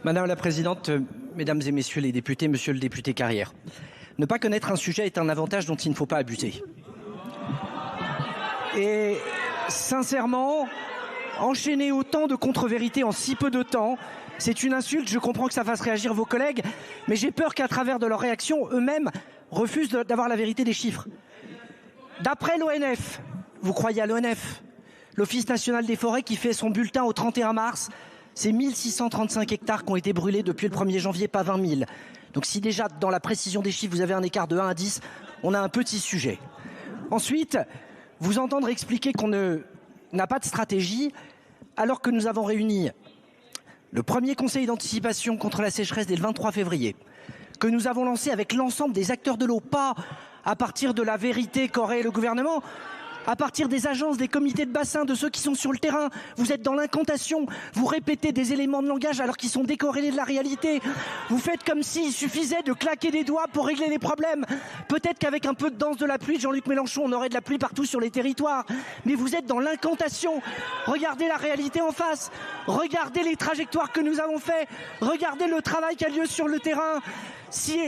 Madame la présidente, mesdames et messieurs les députés, monsieur le député Carrière, ne pas connaître un sujet est un avantage dont il ne faut pas abuser. Et sincèrement, enchaîner autant de contre-vérités en si peu de temps, c'est une insulte. Je comprends que ça fasse réagir vos collègues, mais j'ai peur qu'à travers de leurs réactions, eux-mêmes refusent d'avoir la vérité des chiffres. D'après l'ONF, vous croyez à l'ONF, l'Office national des forêts qui fait son bulletin au 31 mars, c'est 1635 hectares qui ont été brûlés depuis le 1er janvier, pas 20 000. Donc si déjà dans la précision des chiffres, vous avez un écart de 1 à 10, on a un petit sujet. Ensuite, vous entendre expliquer qu'on n'a pas de stratégie, alors que nous avons réuni le premier conseil d'anticipation contre la sécheresse dès le 23 février, que nous avons lancé avec l'ensemble des acteurs de l'eau, pas à partir de la vérité qu'aurait le gouvernement, à partir des agences, des comités de bassin, de ceux qui sont sur le terrain. Vous êtes dans l'incantation, vous répétez des éléments de langage alors qu'ils sont décorrélés de la réalité. Vous faites comme s'il suffisait de claquer des doigts pour régler les problèmes. Peut-être qu'avec un peu de danse de la pluie, Jean-Luc Mélenchon, on aurait de la pluie partout sur les territoires. Mais vous êtes dans l'incantation. Regardez la réalité en face. Regardez les trajectoires que nous avons faites. Regardez le travail qui a lieu sur le terrain. Si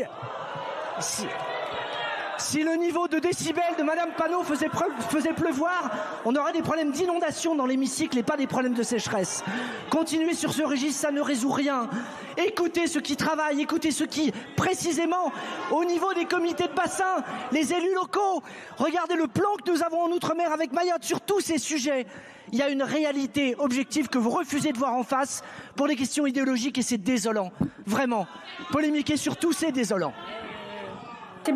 le niveau de décibels de Madame Panot faisait pleuvoir, on aurait des problèmes d'inondation dans l'hémicycle et pas des problèmes de sécheresse. Continuer sur ce registre, ça ne résout rien. Écoutez ceux qui travaillent, écoutez ceux qui, précisément, au niveau des comités de bassin, les élus locaux, regardez le plan que nous avons en Outre-mer avec Mayotte sur tous ces sujets. Il y a une réalité objective que vous refusez de voir en face pour des questions idéologiques et c'est désolant. Vraiment. Polémiquer sur tout, c'est désolant.